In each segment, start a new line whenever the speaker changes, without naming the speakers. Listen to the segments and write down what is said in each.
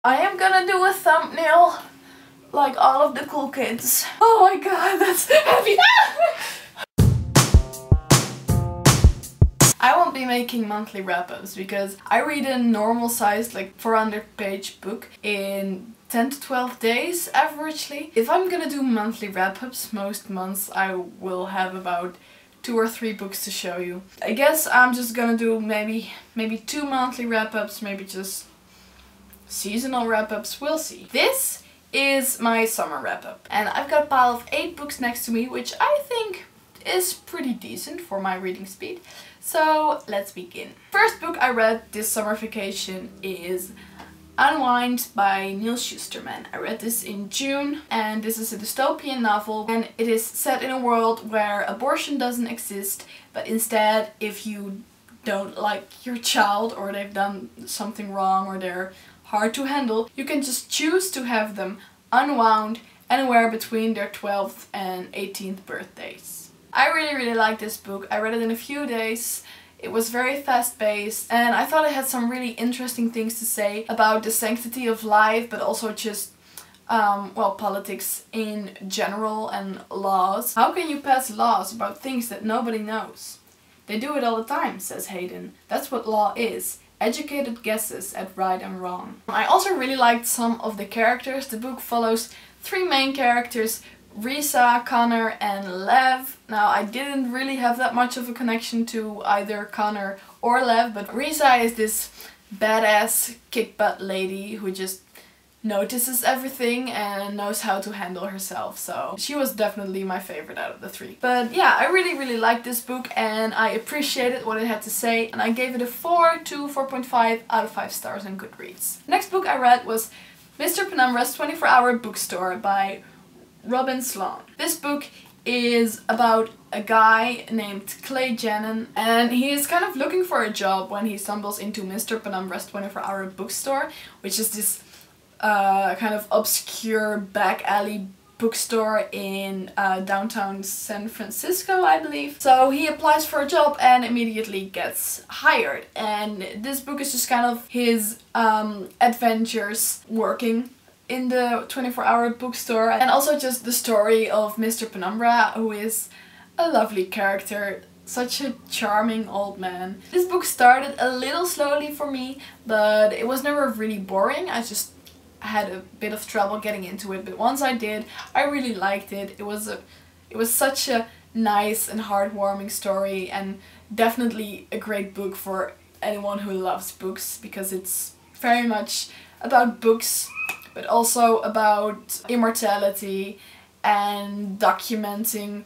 I am gonna do a thumbnail like all of the cool kids. Oh my god, that's heavy! I won't be making monthly wrap-ups because I read a normal sized like 400-page book in 10 to 12 days averagely. If I'm gonna do monthly wrap-ups, most months I will have about 2 or 3 books to show you. I guess I'm just gonna do maybe 2 monthly wrap-ups, maybe just seasonal wrap-ups, we'll see. This is my summer wrap-up and I've got a pile of 8 books next to me, which I think is pretty decent for my reading speed. So let's begin. First book I read this summer vacation is Unwind by Neil Shusterman. I read this in June and this is a dystopian novel and it is set in a world where abortion doesn't exist, but instead if you don't like your child or they've done something wrong or they're hard to handle, you can just choose to have them unwound anywhere between their 12th and 18th birthdays. I really like this book. I read it in a few days. It was very fast-paced and I thought it had some really interesting things to say about the sanctity of life, but also just well, politics in general and laws. How can you pass laws about things that nobody knows? They do it all the time, says Hayden. That's what law is. Educated guesses at right and wrong. I also really liked some of the characters. The book follows 3 main characters, Risa, Connor and Lev. Now I didn't really have that much of a connection to either Connor or Lev, but Risa is this badass kick-butt lady who just notices everything and knows how to handle herself, so she was definitely my favorite out of the 3. But yeah, I really liked this book and I appreciated what it had to say and I gave it a 4 to 4.5 out of 5 stars on Goodreads. Next book I read was Mr. Penumbra's 24-Hour Bookstore by Robin Sloan. This book is about a guy named Clay Jannon and he is kind of looking for a job when he stumbles into Mr. Penumbra's 24-Hour Bookstore, which is this kind of obscure back alley bookstore in downtown San Francisco, I believe. So he applies for a job and immediately gets hired, and this book is just kind of his adventures working in the 24-hour bookstore, and also just the story of Mr. Penumbra, who is a lovely character, such a charming old man. This book started a little slowly for me, but it was never really boring. I just had a bit of trouble getting into it, but once I did, I really liked it. It was such a nice and heartwarming story and definitely a great book for anyone who loves books, because it's very much about books but also about immortality and documenting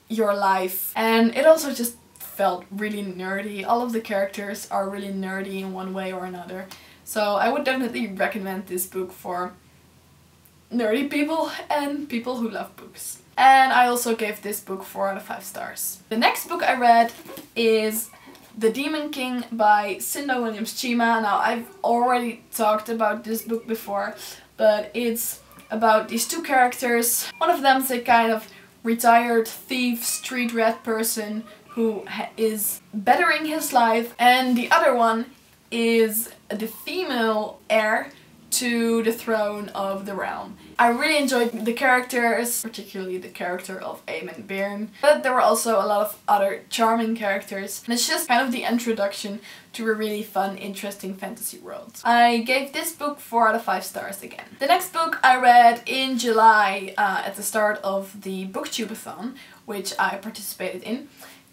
your life. And it also just felt really nerdy. All of the characters are really nerdy in one way or another. So I would definitely recommend this book for nerdy people and people who love books. And I also gave this book 4 out of 5 stars. The next book I read is The Demon King by Cinda Williams-Chima. Now I've already talked about this book before, but it's about these 2 characters. One of them's a kind of retired thief, street rat person who is bettering his life, and the other one is the female heir to the throne of the realm. I really enjoyed the characters, particularly the character of Eamon Byrne, but there were also a lot of other charming characters, and it's just kind of the introduction to a really fun, interesting fantasy world. I gave this book 4 out of 5 stars again. The next book I read in July at the start of the Booktubeathon, which I participated in.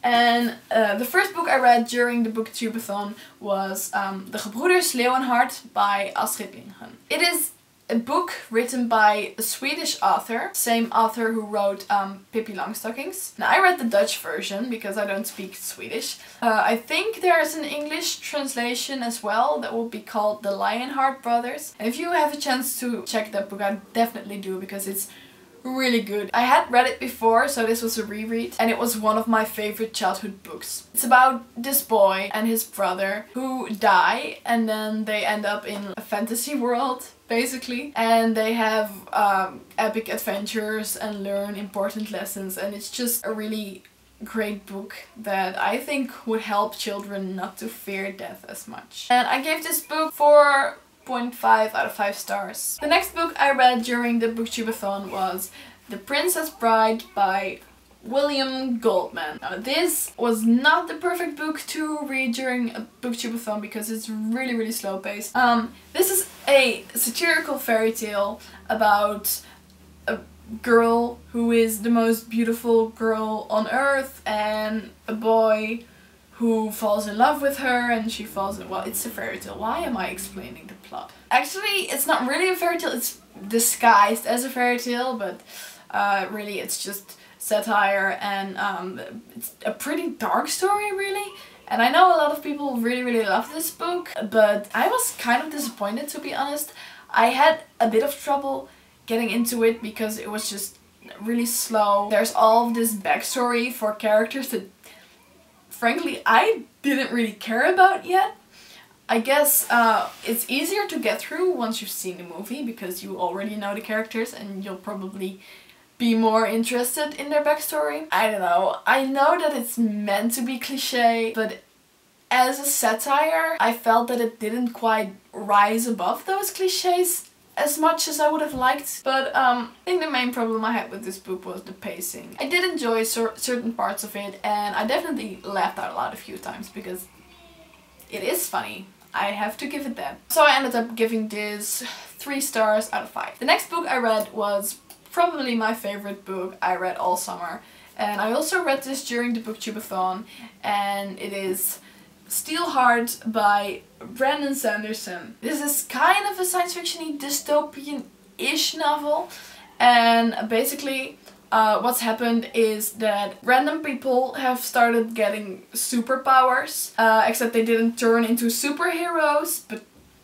And the first book I read during the Booktubeathon was De Gebroeders Leeuwenhart by Astrid Lindgren. It is a book written by a Swedish author, same author who wrote Pippi Longstockings. Now I read the Dutch version because I don't speak Swedish. I think there's an English translation as well that will be called The Lionheart Brothers. And if you have a chance to check that book, I definitely do, because it's really good. I had read it before, so this was a reread, and it was one of my favorite childhood books. It's about this boy and his brother who die, and then they end up in a fantasy world, basically, and they have epic adventures and learn important lessons, and it's just a really great book that I think would help children not to fear death as much. And I gave this book 4 4.5 out of 5 stars. The next book I read during the booktubeathon was The Princess Bride by William Goldman. Now, this was not the perfect book to read during a booktubeathon because it's really slow paced. This is a satirical fairy tale about a girl who is the most beautiful girl on earth and a boy who falls in love with her, and she falls in... well, it's a fairy tale. Why am I explaining the plot? Actually, it's not really a fairy tale, it's disguised as a fairy tale, but really it's just satire, and it's a pretty dark story, really. And I know a lot of people really love this book, but I was kind of disappointed, to be honest. I had a bit of trouble getting into it because it was just really slow. There's all of this backstory for characters that frankly I didn't really care about yet. I guess it's easier to get through once you've seen the movie because you already know the characters and you'll probably be more interested in their backstory. I don't know. I know that it's meant to be cliche, but as a satire, I felt that it didn't quite rise above those cliches as much as I would have liked. But I think the main problem I had with this book was the pacing. I did enjoy certain parts of it, and I definitely laughed out loud a few times because it is funny. I have to give it that. So I ended up giving this 3 stars out of 5. The next book I read was probably my favorite book I read all summer, and I also read this during the booktubeathon, and it is Steelheart by Brandon Sanderson. This is kind of a science fiction-y dystopian-ish novel, and basically what's happened is that random people have started getting superpowers, except they didn't turn into superheroes, but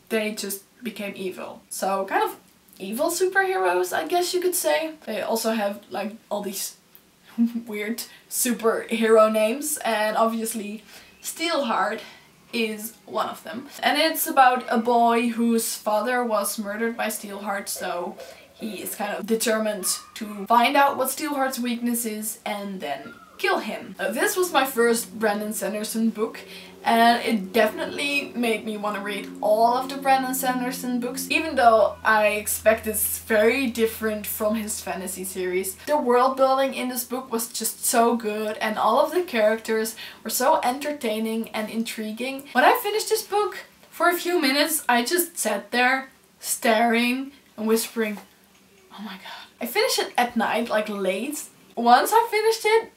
they just became evil. So kind of evil superheroes, I guess you could say. They also have like all these weird superhero names, and obviously Steelheart is one of them. And it's about a boy whose father was murdered by Steelheart, so he is kind of determined to find out what Steelheart's weakness is and then kill him. This was my first Brandon Sanderson book, and it definitely made me want to read all of the Brandon Sanderson books, even though I expect it's very different from his fantasy series. The world building in this book was just so good, and all of the characters were so entertaining and intriguing. When I finished this book, for a few minutes I just sat there staring and whispering, oh my god. I finished it at night, like late. Once I finished it,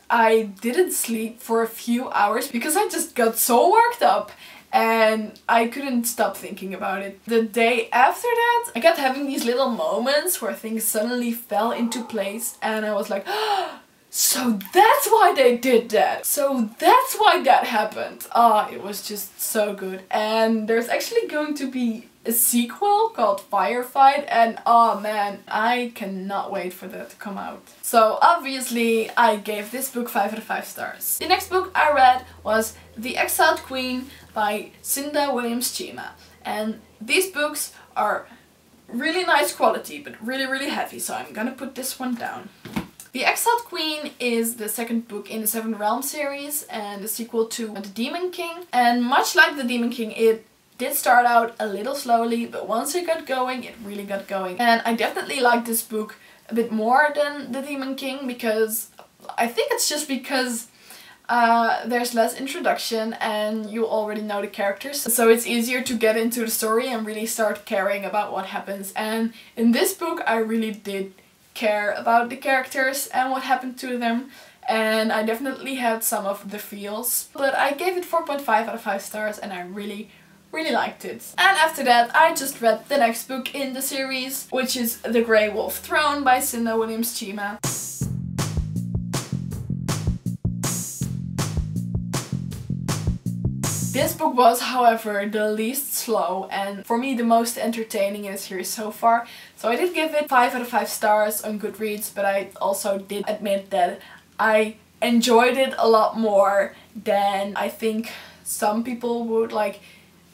I didn't sleep for a few hours because I just got so worked up and I couldn't stop thinking about it. The day after that, I kept having these little moments where things suddenly fell into place, and I was like, oh, so that's why they did that. So that's why that happened. Ah, it was just so good. And there's actually going to be a sequel called Firefight, and oh man, I cannot wait for that to come out. So obviously I gave this book 5 out of 5 stars. The next book I read was The Exiled Queen by Cinda Williams-Chima, and these books are really nice quality but really heavy, so I'm gonna put this one down. The Exiled Queen is the second book in the Seven Realms series and the sequel to The Demon King, and much like The Demon King, it did start out a little slowly, but once it got going, it really got going. And I definitely like this book a bit more than The Demon King, because I think it's just because there's less introduction and you already know the characters, so it's easier to get into the story and really start caring about what happens. And in this book I really did care about the characters and what happened to them, and I definitely had some of the feels. But I gave it 4.5 out of 5 stars and I really liked it. And after that I just read the next book in the series, which is The Grey Wolf Throne by Cinda Williams-Chima. This book was, however, the least slow and for me the most entertaining in the series so far. So I did give it 5 out of 5 stars on Goodreads, but I also did admit that I enjoyed it a lot more than I think some people would. Like,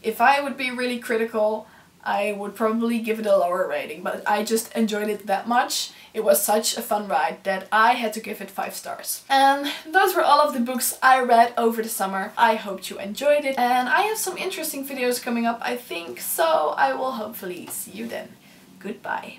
if I would be really critical, I would probably give it a lower rating, but I just enjoyed it that much. It was such a fun ride that I had to give it 5 stars. And those were all of the books I read over the summer. I hoped you enjoyed it, and I have some interesting videos coming up, I think, so I will hopefully see you then. Goodbye.